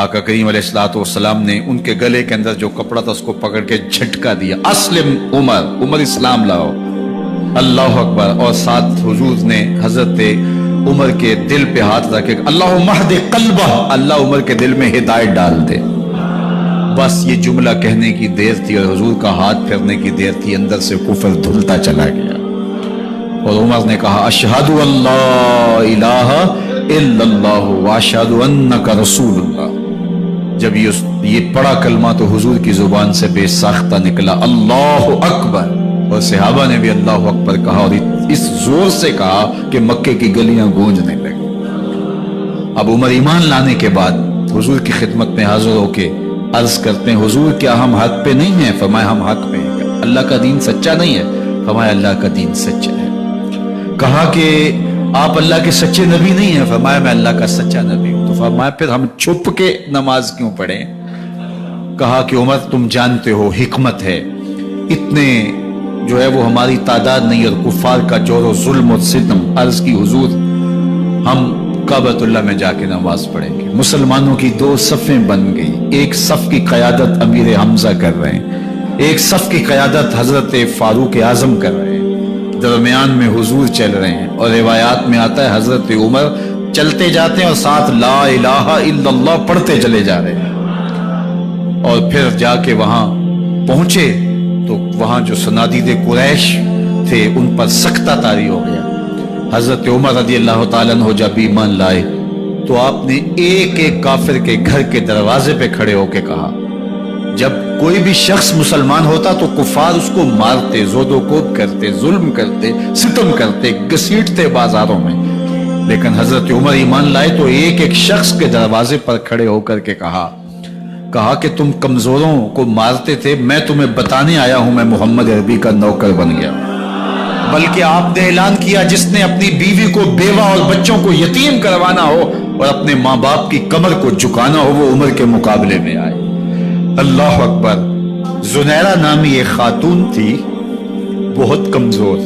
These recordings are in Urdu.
آقا کریم علیہ الصلوۃ والسلام نے ان کے گلے کے اندر جو کپڑا تھا اس کو پکڑ کے جھٹکا دیا، اسلم عمر، عمر اسلام لاؤ، اللہ اکبر۔ اور ساتھ حضور نے حضرت عمر کے دل پہ ہاتھ رکھے، اللہم اہد قلبہ، اللہ عمر کے دل میں ہدایت ڈال دے۔ بس یہ جملہ کہنے کی دیر تھی اور حضور کا ہاتھ پھیرنے کی دیر تھی، اندر سے کفر دھلتا چلا گیا۔ اور عمر نے کہا اشہد ان لا الہ الا اللہ واشہد انک رسول اللہ۔ جب یہ پڑا کلمہ تو حضور کی زبان سے بے ساختہ نکلا، اللہ اکبر، اور صحابہ نے بھی اللہ اکبر کہا، اور اس زور سے کہا کہ مکے کی گلیاں گونجنے لگی۔ اب عمر ایمان لانے کے بعد حضور کی خدمت میں حاضر ہو کے عرض کرتے ہیں، حضور کیا ہم حق پہ نہیں ہیں؟ فرمایا ہم حق پہ ہیں۔ اللہ کا دین سچا نہیں ہے؟ فرمایا اللہ کا دین سچا ہے۔ کہا کہ آپ اللہ کے سچے نبی نہیں ہیں؟ فرمایا میں اللہ کا سچا نبی ہوں۔ تو فرمایا پھر ہم چھپ کے نماز کیوں پڑھیں؟ کہا کہ عمر تم جانتے ہو حکمت ہے، اتنے جو ہے وہ ہماری تعداد نہیں، اور کفار کا جور و ظلم و ستم۔ عرض کی حضور ہم کعبۃ اللہ میں جا کے نماز پڑھیں گے۔ مسلمانوں کی دو صفیں بن گئی، ایک صف کی قیادت امیر حمزہ کر رہے ہیں، ایک صف کی قیادت حضرت فاروق اعظم کر رہے ہیں، درمیان میں حضور چل رہے ہیں، اور روایات میں آتا ہے حضرت عمر چلتے جاتے ہیں اور ساتھ لا الہ الا اللہ پڑھتے چلے جا رہے ہیں۔ اور پھر جا کے وہاں پہنچے تو وہاں جو صنادید قریش تھے ان پر سکتہ طاری ہو گیا۔ حضرت عمر رضی اللہ تعالیٰ عنہ جب ایمان لائے تو آپ نے ایک ایک کافر کے گھر کے دروازے پہ کھڑے ہو کے کہا، جب کوئی بھی شخص مسلمان ہوتا تو کفار اس کو مارتے، زود و کوب کرتے، ظلم کرتے، ستم کرتے، گھسیٹتے بازاروں میں، لیکن حضرت عمر ایمان لائے تو ایک ایک شخص کے دروازے پر کھڑے ہو کر کے کہا کہ تم کمزوروں کو مارتے تھے، میں تمہیں بتانے آیا ہوں میں محمد عربی کا نوکر بن گیا۔ بلکہ آپ نے اعلان کیا جس نے اپنی بیوی کو بیوہ اور بچوں کو یتیم کروانا ہو اور اپنے ماں باپ کی کمر کو جھکانا ہو وہ عمر کے مقابلے میں آئے۔ اللہ اکبر۔ زنیرہ نامی ایک خاتون تھی، بہت کمزور،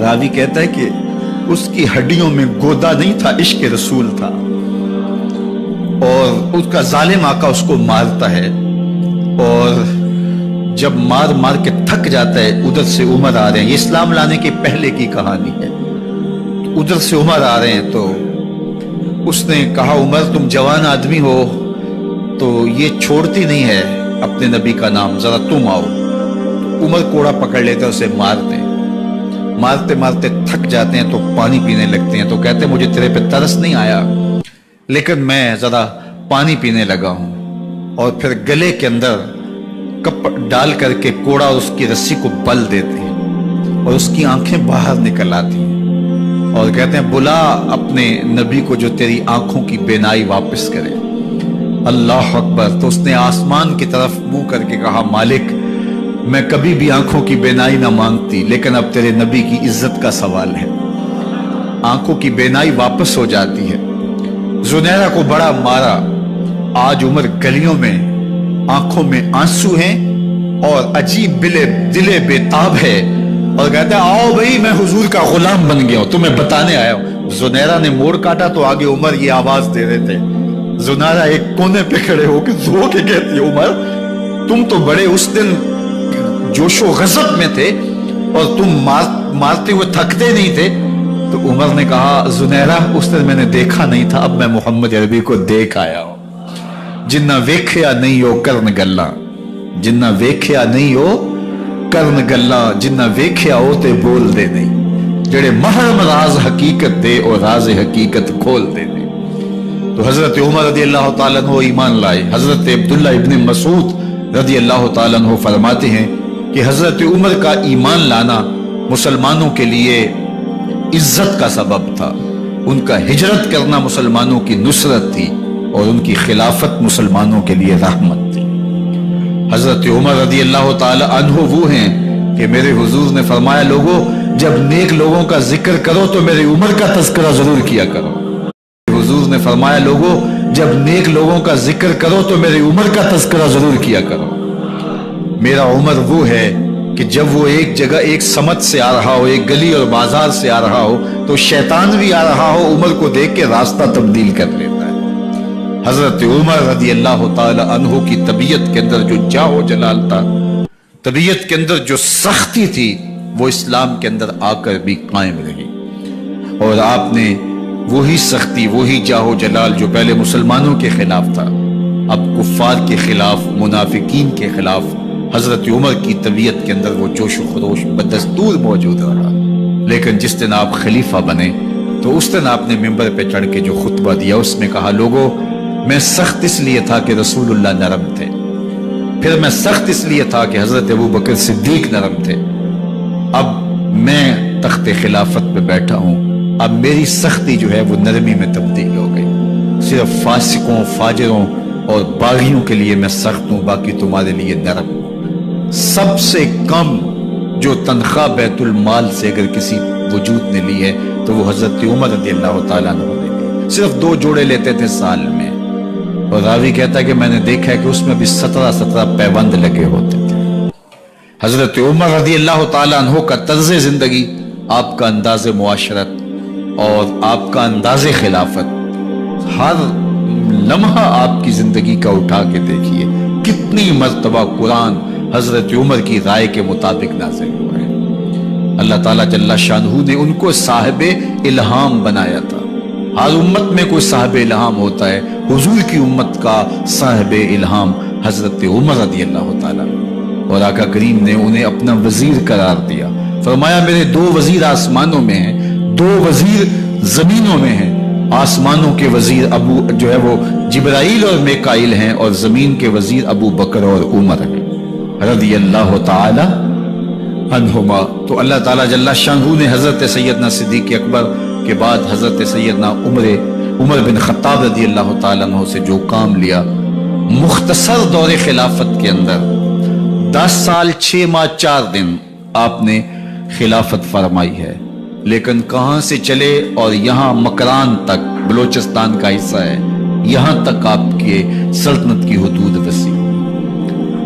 راوی کہتا ہے کہ اس کی ہڈیوں میں گودا نہیں تھا، عشق رسول تھا، اور اس کا ظالم آقا اس کو مارتا ہے، اور جب مار مار کے تھک جاتا ہے ادھر سے عمر آ رہے ہیں، یہ اسلام لانے کے پہلے کی کہانی ہے، ادھر سے عمر آ رہے ہیں تو اس نے کہا عمر تم جوان آدمی ہو تو یہ چھوڑتی نہیں ہے اپنے نبی کا نام، ذرا تم آؤ۔ عمر کوڑا پکڑ لیتے ہیں، اسے مارتے ہیں، مارتے مارتے تھک جاتے ہیں تو پانی پینے لگتے ہیں، تو کہتے ہیں مجھے تیرے پہ ترس نہیں آیا لیکن میں ذرا پانی پینے لگا ہوں، اور پھر گلے کے اندر کپ ڈال کر کے کوڑا اور اس کی رسی کو بل دیتے ہیں اور اس کی آنکھیں باہر نکل آتی ہیں، اور کہتے ہیں بلا اپنے نبی کو جو تیری آنکھوں کی بینائی واپس کرے۔ اللہ اکبر۔ تو اس نے آسمان کی طرف منہ کر کے کہا مالک میں کبھی بھی آنکھوں کی بینائی نہ مانگتی، لیکن اب تیرے نبی کی عزت کا سوال ہے۔ آنکھوں کی بینائی واپس ہو جاتی ہے۔ زنیرہ کو بڑا مارا، آج عمر گلیوں میں آنکھوں میں آنسو ہیں اور عجیب دلے بےتاب ہے، اور کہتا ہے آؤ بھئی میں حضور کا غلام بن گیا ہوں، تمہیں بتانے آیا ہوں۔ زنیرہ نے موڑ کاٹا تو آگے عمر یہ آواز دے رہے تھے۔ زنیرہ ایک کونے پہ کھڑے ہو کے رو کے کہتی ہے عمر تم تو بڑے اس دن جوش و غضب میں تھے اور تم مارتے ہوئے تھکتے نہیں تھے۔ تو عمر نے کہا زنیرہ اس دن میں نے دیکھا نہیں تھا، اب میں محمد عربی کو دیکھ آیا ہوں۔ جنہ ویکھیا نہیں ہو کرن گلا، جنہ ویکھیا نہیں ہو کرن گلا، جنہ ویکھیا ہو تے بول دے نہیں، جڑے محرم راز حقیقت دے اور راز حقیقت کھول دے نہیں۔ تو حضرت عمر رضی اللہ تعالیٰ عنہ ایمان لائے۔ حضرت عبداللہ ابن مسعود رضی اللہ تعالیٰ عنہ فرماتے ہیں کہ حضرت عمر کا ایمان لانا مسلمانوں کے لیے عزت کا سبب تھا، ان کا ہجرت کرنا مسلمانوں کی نصرت تھی، اور ان کی خلافت مسلمانوں کے لیے رحمت تھی۔ حضرت عمر رضی اللہ تعالی عنہ وہ ہیں کہ میرے حضور نے فرمایا لوگوں جب نیک لوگوں کا ذکر کرو تو میرے عمر کا تذکرہ ضرور کیا کرو۔ حضور نے فرمایا لوگوں جب نیک لوگوں کا ذکر کرو تو میرے عمر کا تذکرہ ضرور کیا کرو۔ میرا عمر وہ ہے کہ جب وہ ایک جگہ ایک سمت سے آ رہا ہو، ایک گلی اور بازار سے آ رہا ہو، تو شیطان بھی آ رہا ہو، عمر کو دیکھ کے راستہ تبدیل کر لیتا ہے۔ حضرت عمر رضی اللہ تعالی عنہ کی طبیعت کے اندر جو جاہ و جلال تھا، طبیعت کے اندر جو سختی تھی، وہ اسلام کے اندر آ کر بھی قائم رہی، اور آپ نے وہی سختی، وہی جاہ و جلال جو پہلے مسلمانوں کے خلاف تھا، اب کفار کے خلاف، منافقین کے خلاف حضرت عمر کی طبیعت کے اندر وہ جوش و خروش بدستور موجود رہا۔ لیکن جس دن آپ خلیفہ بنے تو اس دن آپ نے ممبر پہ چڑھ کے جو خطبہ دیا، اس میں کہا، لوگوں میں سخت اس لیے تھا کہ رسول اللہ نرم تھے، پھر میں سخت اس لیے تھا کہ حضرت ابو بکر صدیق نرم تھے، اب میں تخت خلافت پہ بیٹھا ہوں، اب میری سختی جو ہے وہ نرمی میں تبدیل ہو گئی، صرف فاسقوں، فاجروں اور باغیوں کے لیے میں سخت ہوں، باقی تمہارے لیے نرم ہوں۔ سب سے کم جو تنخواہ بیت المال سے اگر کسی وجود نے لی ہے تو وہ حضرت عمر رضی اللہ تعالیٰ عنہ نے لی، صرف 2 جوڑے لیتے تھے سال میں، اور راوی کہتا ہے کہ میں نے دیکھا ہے کہ اس میں بھی 17 پیوند لگے ہوتے تھے۔ حضرت عمر رضی اللہ تعالیٰ عنہ کا طرز زندگی، آپ کا انداز معاشرت اور آپ کا انداز خلافت، ہر لمحہ آپ کی زندگی کا اٹھا کے دیکھیے کتنی مرتبہ قرآن حضرت عمر کی رائے کے مطابق نازل ہوا ہے۔ اللہ تعالیٰ جل شانہ نے ان کو صاحب الہام بنایا تھا۔ ہر امت میں کوئی صاحب الہام ہوتا ہے، حضور کی امت کا صاحب الہام حضرت عمر رضی اللہ تعالیٰ، اور آقا کریم نے انہیں اپنا وزیر قرار دیا، فرمایا میرے 2 وزیر آسمانوں میں ہیں، 2 وزیر زمینوں میں ہیں، آسمانوں کے وزیر جو ہے وہ جبرائیل اور میکائیل ہیں، اور زمین کے وزیر ابو بکر اور عمر ہیں رضی اللہ تعالی عنہما۔ تو اللہ تعالیٰ جل شانہ نے حضرت سیدنا صدیق اکبر کے بعد حضرت سیدنا عمر بن خطاب رضی اللہ تعالیٰ عنہ سے جو کام لیا، مختصر دور خلافت کے اندر 10 سال 6 ماہ 4 دن آپ نے خلافت فرمائی ہے، لیکن کہاں سے چلے اور یہاں مکران تک، بلوچستان کا حصہ ہے، یہاں تک آپ کے سلطنت کی حدود وسیع،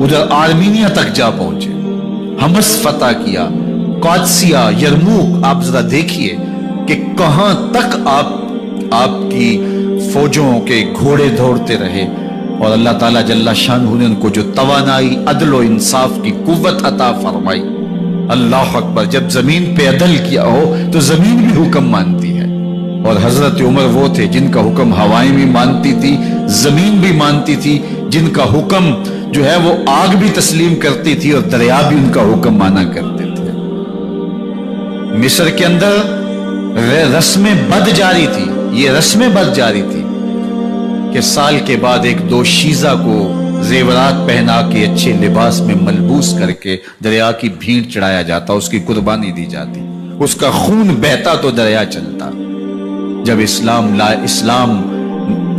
ادھر آرمینیا تک جا پہنچے، حمص فتح کیا، قادسیہ، یرموک، آپ ذرا دیکھیے کہ کہاں تک آپ کی فوجوں کے گھوڑے دوڑتے رہے، اور اللہ تعالیٰ جل شانہ نے ان کو جو توانائی، عدل و انصاف کی قوت عطا فرمائی۔ اللہ اکبر، جب زمین پہ عدل کیا ہو تو زمین بھی حکم مانتی ہے، اور حضرت عمر وہ تھے جن کا حکم ہوائیں بھی مانتی تھی، زمین بھی مانتی تھی، جن کا حکم جو ہے وہ آگ بھی تسلیم کرتی تھی اور دریا بھی ان کا حکم مانا کرتے تھے۔ مصر کے اندر رسم بد جاری تھی، یہ رسم بد جاری تھی کہ سال کے بعد 1-2 شیزہ کو زیورات پہنا کے اچھے لباس میں ملبوس کر کے دریا کی بھینٹ چڑھایا جاتا، اس کی قربانی دی جاتی، اس کا خون بہتا تو دریا چلتا۔ جب اسلام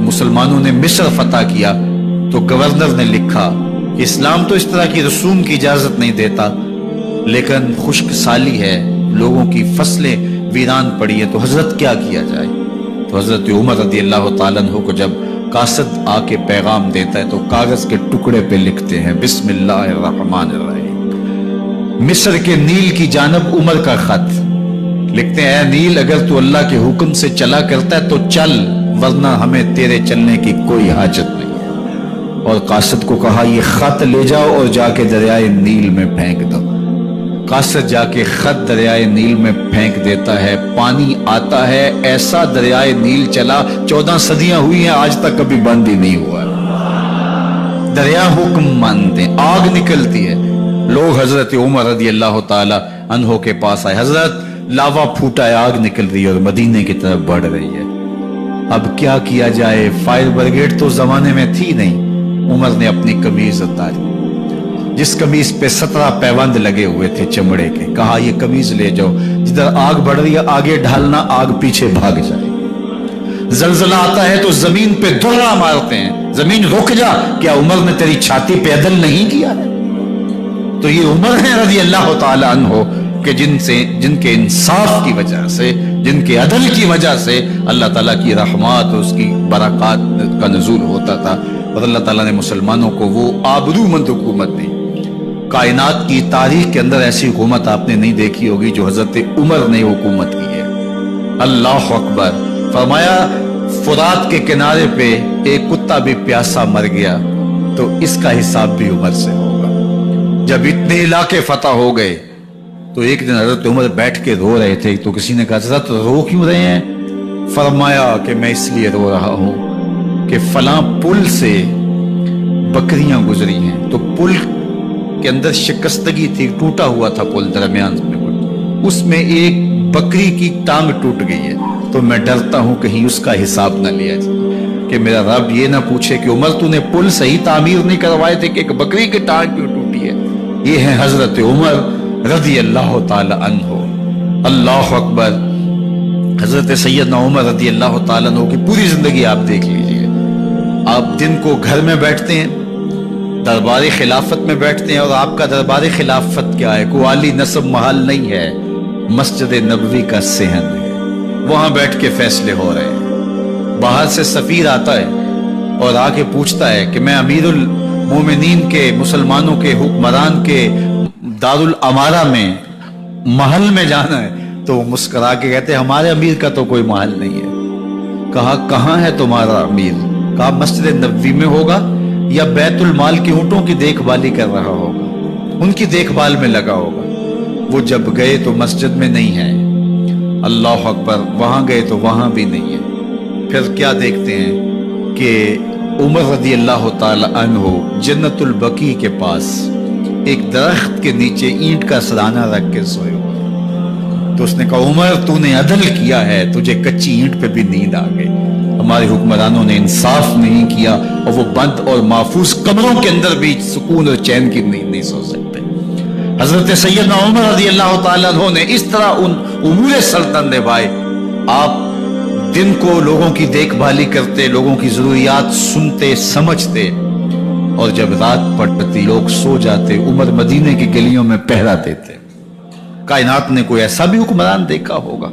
مسلمانوں نے مصر فتح کیا تو گورنر نے لکھا کہ اسلام تو اس طرح کی رسوم کی اجازت نہیں دیتا، لیکن خشک سالی ہے، لوگوں کی فصلیں ویران پڑی ہے، تو حضرت کیا کیا جائے؟ تو حضرت عمر رضی اللہ تعالیٰ عنہ کو جب قاصد آ کے پیغام دیتا ہے تو کاغذ کے ٹکڑے پہ لکھتے ہیں بسم اللہ الرحمن الرحیم، مصر کے نیل کی جانب عمر کا خط، لکھتے ہیں اے نیل اگر تو اللہ کے حکم سے چلا کرتا ہے تو چل، ورنہ ہمیں تیرے چلنے کی کوئی حاجت نہیں۔ اور قاصد کو کہا یہ خط لے جاؤ اور جا کے دریائے نیل میں پھینک دو۔ قاصد جا کے خط دریائے نیل میں پھینک دیتا ہے، پانی آتا ہے، ایسا دریائے نیل چلا 14 صدیاں ہوئی ہیں آج تک کبھی بند ہی نہیں ہوا۔ دریا حکم مانتے، آگ نکلتی ہے، لوگ حضرت عمر رضی اللہ تعالی عنہ کے پاس آئے، حضرت لاوا پھوٹا ہے، آگ نکل رہی ہے اور مدینے کی طرف بڑھ رہی ہے، اب کیا کیا جائے؟ فائر بریگیڈ تو زمانے میں تھی نہیں۔ عمر نے اپنی قمیض اتاری، جس قمیض پہ 17 پیوند لگے ہوئے تھے چمڑے کے، کہا یہ قمیض لے جاؤ، جدھر آگ بڑھ رہی ہے آگے ڈھالنا، آگ پیچھے بھاگ جائے۔ زلزلہ آتا ہے تو زمین پہ دھرا مارتے ہیں، زمین رک جا، کیا عمر نے تیری چھاتی پہ عدل نہیں کیا ہے؟ تو یہ عمر ہے رضی اللہ تعالی عنہ کہ جن کے انصاف کی وجہ سے، جن کے عدل کی وجہ سے اللہ تعالیٰ کی رحمات اور اس کی برکات کا نزول ہوتا تھا، اور اللہ تعالیٰ نے مسلمانوں کو وہ آبرومند حکومت دی۔ کائنات کی تاریخ کے اندر ایسی حکومت آپ نے نہیں دیکھی ہوگی جو حضرت عمر نے حکومت کی ہے۔ اللہ اکبر، فرمایا فرات کے کنارے پہ ایک کتا بھی پیاسا مر گیا تو اس کا حساب بھی عمر سے ہوگا۔ جب اتنے علاقے فتح ہو گئے تو ایک دن حضرت عمر بیٹھ کے رو رہے تھے، تو کسی نے کہا حضرت رو کیوں رہے ہیں؟ فرمایا کہ میں اس لیے رو رہا ہوں کہ فلاں پل سے بکریاں گزری ہیں، تو پل کے اندر شکستگی تھی، ٹوٹا ہوا تھا پل درمیان میں، اس میں ایک بکری کی ٹانگ ٹوٹ گئی ہے، تو میں ڈرتا ہوں کہیں اس کا حساب نہ لیا جائے، کہ میرا رب یہ نہ پوچھے کہ عمر تو نے پل صحیح تعمیر نہیں کروائے تھے کہ ایک بکری کی ٹانگ کیوں ٹوٹی ہے۔ یہ ہے حضرت عمر رضی اللہ تعالی عنہ۔ اللہ اکبر۔ حضرت سیدنا عمر رضی اللہ تعالی عنہ کی پوری زندگی آپ دیکھ لیجئے، آپ دن کو گھر میں بیٹھتے ہیں، دربار خلافت میں بیٹھتے ہیں، اور آپ کا دربار خلافت کیا ہے؟ کوئی عالی نصب محل نہیں ہے، مسجد نبوی کا صحن ہے، وہاں بیٹھ کے فیصلے ہو رہے ہیں۔ باہر سے سفیر آتا ہے اور آ کے پوچھتا ہے کہ میں امیر المومنین کے، مسلمانوں کے حکمران کے دارالامارہ میں محل میں جانا ہے، تو وہ مسکرا کے کہتے ہیں ہمارے امیر کا تو کوئی محل نہیں ہے۔ کہا کہاں ہے تمہارا امیر؟ کہا مسجد نبوی میں ہوگا یا بیت المال کے اونٹوں کی دیکھ بھالی کر رہا ہوگا، ان کی دیکھ بھال میں لگا ہوگا۔ وہ جب گئے تو مسجد میں نہیں ہے، اللہ اکبر، وہاں گئے تو وہاں بھی نہیں ہے۔ پھر کیا دیکھتے ہیں کہ عمر رضی اللہ تعالی عنہ جنت البقیع کے پاس ایک درخت کے نیچے اینٹ کا سرانہ رکھ کے سوئے ہوئے، تو اس نے کہا عمر تو نے عدل کیا ہے، تجھے کچی اینٹ پہ بھی نیند آ گئی، ہمارے حکمرانوں نے انصاف نہیں کیا، اور وہ بند اور محفوظ کمروں کے اندر بھی سکون اور چین کی نیند نہیں سو سکتے۔ حضرت سیدنا عمر رضی اللہ تعالیٰ عنہ نے اس طرح ان امور سلطنت نبھائے۔ آپ دن کو لوگوں کی دیکھ بھالی کرتے، لوگوں کی ضروریات سنتے سمجھتے، اور جب رات پڑتی لوگ سو جاتے، عمر مدینے کی گلیوں میں پہرا دیتے۔ کائنات نے کوئی ایسا بھی حکمران دیکھا ہوگا؟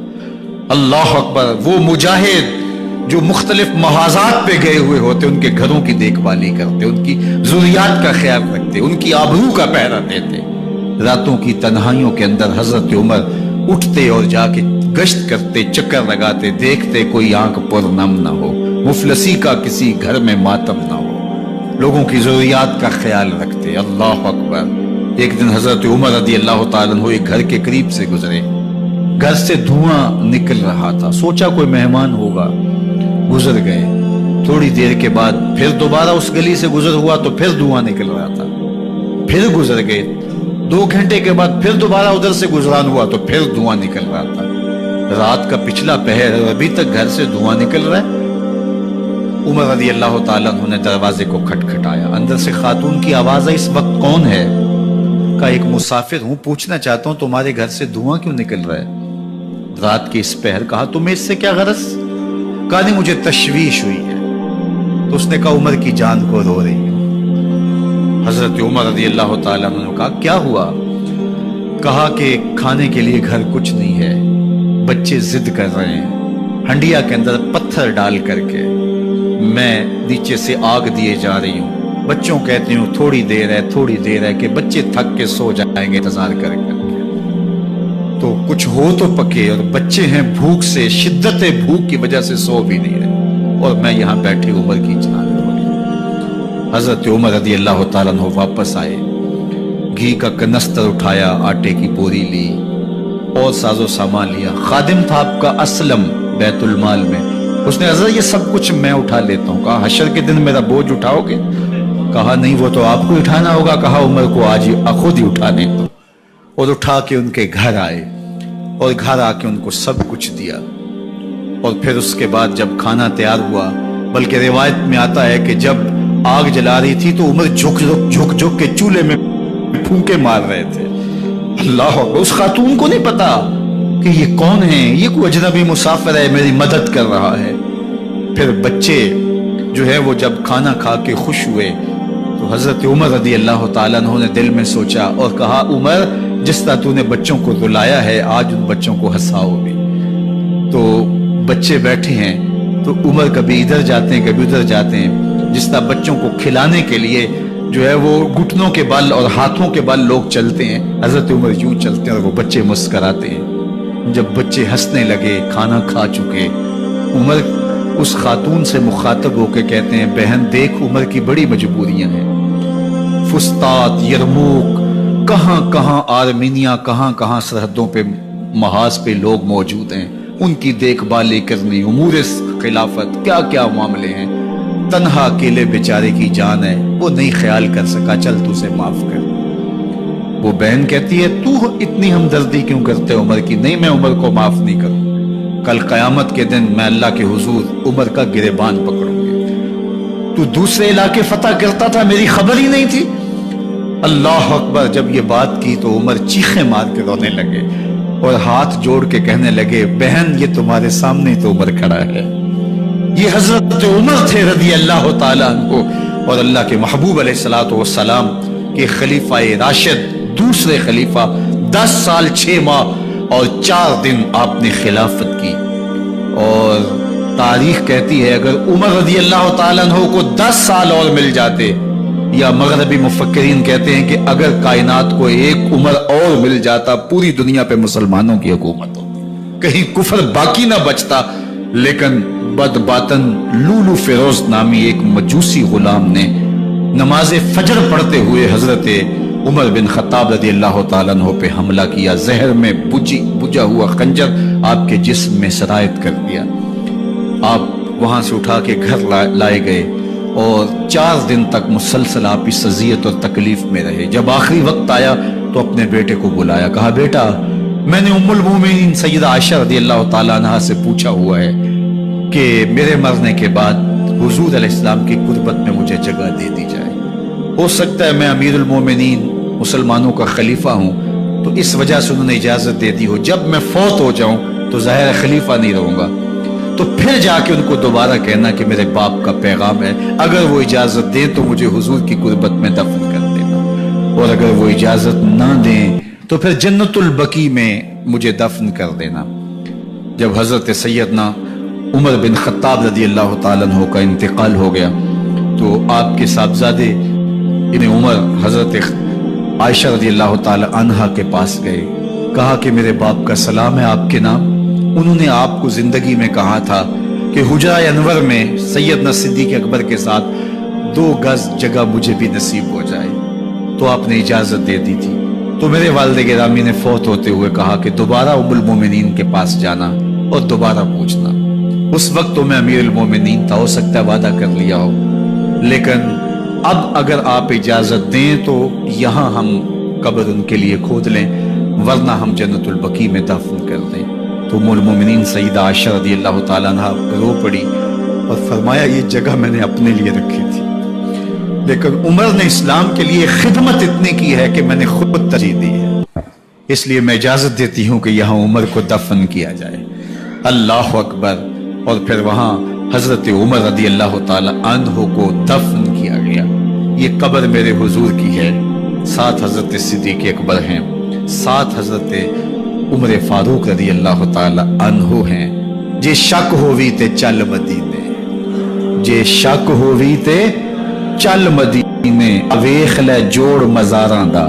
اللہ اکبر۔ وہ مجاہد جو مختلف محاذات پہ گئے ہوئے ہوتے، ان کے گھروں کی دیکھ بھالی کرتے، ان کی ضروریات کا خیال رکھتے، ان کی آبرو کا پہرا دیتے۔ راتوں کی تنہائیوں کے اندر حضرت عمر اٹھتے اور جا کے گشت کرتے، چکر لگاتے، دیکھتے کوئی آنکھ پر نم نہ ہو، مفلسی کا کسی گھر میں ماتم نہ ہو، لوگوں کی ضروریات کا خیال رکھتے۔ اللہ اکبر۔ ایک دن حضرت عمر رضی اللہ تعالیٰ عنہ ایک گھر کے قریب سے گزرے، گھر سے دھواں نکل رہا تھا، سوچا کوئی مہمان ہوگا، گزر گئے۔ تھوڑی دیر کے بعد پھر دوبارہ اس گلی سے گزر ہوا تو پھر دھواں نکل رہا تھا، پھر گزر گئے۔ 2 گھنٹے کے بعد پھر دوبارہ ادھر سے گزران ہوا تو پھر دھواں نکل رہا تھا۔ رات کا پچھلا پہر ہے، ابھی تک گھر سے دھواں نکل رہا ہے۔ عمر رضی اللہ تعالیٰ عنہ نے دروازے کو کھٹکھٹایا، اندر سے خاتون کی آواز ہے، اس وقت کون ہے؟ کہا ایک مسافر ہوں، پوچھنا چاہتا ہوں تمہارے گھر سے دھواں کیوں نکل رہا ہے رات کے اس پہر؟ کہا تمہیں اس سے کیا غرض؟ کہا نہیں مجھے تشویش ہوئی ہے۔ تو اس نے کہا عمر کی جان کو رو رہی ہوں۔ حضرت عمر رضی اللہ تعالیٰ عنہ نے کہا کیا ہوا؟ کہا کہ کھانے کے لیے گھر کچھ نہیں ہے، بچے ضد کر رہے ہیں، ہنڈیا کے اندر پتھر ڈال کر کے میں نیچے سے آگ دیے جا رہی ہوں، بچوں کہتی ہوں تھوڑی دیر ہے تھوڑی دیر ہے، کہ بچے تھک کے سو جائیں گے انتظار کر کے، تو کچھ ہو تو پکے، اور بچے ہیں بھوک سے، شدت بھوک کی وجہ سے سو بھی نہیں رہے، اور میں یہاں بیٹھی عمر کی جان رو رہی۔ حضرت عمر رضی اللہ تعالیٰ عنہ واپس آئے، گھی کا کنستر اٹھایا، آٹے کی بوری لی اور ساز و سامان لیا۔ خادم تھا آپ کا اسلم بیت المال میں، اس نے حضرت یہ سب کچھ میں اٹھا لیتا ہوں۔ کہا حشر کے دن میرا بوجھ اٹھاؤ گے؟ کہا نہیں وہ تو آپ کو اٹھانا ہوگا۔ کہا عمر کو آج ہی خود ہی اٹھانے دو، اور اٹھا کے ان کے گھر آئے، اور گھر آ کے ان کو سب کچھ دیا۔ اور پھر اس کے بعد جب کھانا تیار ہوا، بلکہ روایت میں آتا ہے کہ جب آگ جلا رہی تھی تو عمر جھک کے چولہے میں پھونکے مار رہے تھے۔ اللہ اکبر۔ اس خاتون کو نہیں پتا کہ یہ کون ہے، یہ کوئی اجنبی مسافر ہے، میری مدد کر رہا ہے۔ پھر بچے جو ہے وہ جب کھانا کھا کے خوش ہوئے تو حضرت عمر رضی اللہ تعالیٰ عنہ نے دل میں سوچا اور کہا عمر جس طرح تو نے بچوں کو رلایا ہے آج ان بچوں کو ہنساؤ بھی۔ تو بچے بیٹھے ہیں تو عمر کبھی ادھر جاتے ہیں کبھی ادھر جاتے ہیں، جس طرح بچوں کو کھلانے کے لیے جو ہے وہ گھٹنوں کے بل اور ہاتھوں کے بل لوگ چلتے ہیں، حضرت عمر یوں چلتے ہیں اور وہ بچے مسکراتے ہیں۔ جب بچے ہنسنے لگے، کھانا کھا چکے، اس خاتون سے مخاطب ہو کے کہتے ہیں بہن دیکھ عمر کی بڑی مجبوریاں ہیں، فسطاط، یرموک، کہاں کہاں آرمینیا، کہاں کہاں سرحدوں پہ محاذ پہ لوگ موجود ہیں، ان کی دیکھ بھال کرنی، امور خلافت، کیا کیا معاملے ہیں، تنہا اکیلے بیچارے کی جان ہے، وہ نہیں خیال کر سکا، چل تو اسے معاف کر۔ وہ بہن کہتی ہے تو اتنی ہمدردی کیوں کرتے عمر کی؟ نہیں، میں عمر کو معاف نہیں کروں، کل قیامت کے دن میں اللہ کے حضور عمر کا گریبان پکڑوں گی۔ تو دوسرے علاقے فتح کرتا تھا، میری خبر ہی نہیں تھی؟ اللہ اکبر۔ جب یہ بات کی تو عمر چیخیں مار کے رونے لگے اور ہاتھ جوڑ کے کہنے لگے بہن یہ تمہارے سامنے تو عمر کھڑا ہے، یہ حضرت عمر تھے رضی اللہ تعالیٰ عنہ، اور اللہ کے محبوب علیہ الصلوۃ والسلام کے خلیفہ راشد، دوسرے خلیفہ، 10 سال 6 ماہ اور 4 دن آپ نے خلافت کی۔ اور تاریخ کہتی ہے اگر عمر رضی اللہ تعالیٰ عنہ کو 10 سال اور مل جاتے، یا مغربی مفکرین کہتے ہیں کہ اگر کائنات کو ایک عمر اور مل جاتا، پوری دنیا پہ مسلمانوں کی حکومت ہوتی، کہیں کفر باقی نہ بچتا۔ لیکن بد باطن لولو فیروز نامی ایک مجوسی غلام نے نماز فجر پڑھتے ہوئے حضرت عمر بن خطاب رضی اللہ تعالیٰ عنہ پہ حملہ کیا، زہر میں بجھا ہوا خنجر آپ کے جسم میں سرایت کر دیا۔ آپ وہاں سے اٹھا کے گھر لائے گئے اور 4 دن تک مسلسل آپ اس اذیت اور تکلیف میں رہے۔ جب آخری وقت آیا تو اپنے بیٹے کو بلایا، کہا بیٹا میں نے ام المومنین سیدہ عائشہ رضی اللہ تعالیٰ عنہ سے پوچھا ہوا ہے کہ میرے مرنے کے بعد حضور علیہ السلام کی قربت میں مجھے جگہ دے دی جائے، ہو سکتا ہے میں امیر المومنین مسلمانوں کا خلیفہ ہوں تو اس وجہ سے انہوں نے اجازت دے دی ہو، جب میں فوت ہو جاؤں تو ظاہر خلیفہ نہیں رہوں گا، تو پھر جا کے ان کو دوبارہ کہنا کہ میرے باپ کا پیغام ہے، اگر وہ اجازت دیں تو مجھے حضور کی قربت میں دفن کر دینا، اور اگر وہ اجازت نہ دیں تو پھر جنت البقیع میں مجھے دفن کر دینا۔ جب حضرت سیدنا عمر بن خطاب رضی اللہ تعالیٰ عنہ کا انتقال ہو گیا تو آپ کے صاحبزادے ابن عمر حضرت عائشہ رضی اللہ تعالیٰ عنہ کے پاس گئے، کہا کہ میرے باپ کا سلام ہے آپ کے نام، انہوں نے آپ کو زندگی میں کہا تھا کہ حجرہ انور میں سیدنا صدیق اکبر کے ساتھ 2 گز جگہ مجھے بھی نصیب ہو جائے، تو آپ نے اجازت دے دی تھی۔ تو میرے والد گرامی نے فوت ہوتے ہوئے کہا کہ دوبارہ ام المومنین کے پاس جانا اور دوبارہ پوچھنا۔ اس وقت تو میں امیر المومنین تھا، ہو سکتا ہے وعدہ کر لیا ہو، لیکن اب اگر آپ اجازت دیں تو یہاں ہم قبر ان کے لیے کھود لیں، ورنہ ہم جنت البقیع میں دفن کر دیں۔ تو ام المومنین سیدہ عائشہ رضی اللہ تعالیٰ عنہ رو پڑی اور فرمایا یہ جگہ میں نے اپنے لیے رکھی تھی، لیکن عمر نے اسلام کے لیے خدمت اتنی کی ہے کہ میں نے خود ترجیح دی ہے، اس لیے میں اجازت دیتی ہوں کہ یہاں عمر کو دفن کیا جائے۔ اللہ اکبر۔ اور پھر وہاں حضرت عمر رضی اللہ تعالی عنہ کو دفن کیا گیا۔ یہ قبر میرے حضور کی ہے، ساتھ حضرت صدیق اکبر ہیں، ساتھ حضرت عمر فاروق رضی اللہ تعالی عنہ ہیں۔ جے شک ہووی تے چل مدینے، جے شک ہووی تے چل مدینے، ویکھ لے جوڑ مزاراں دا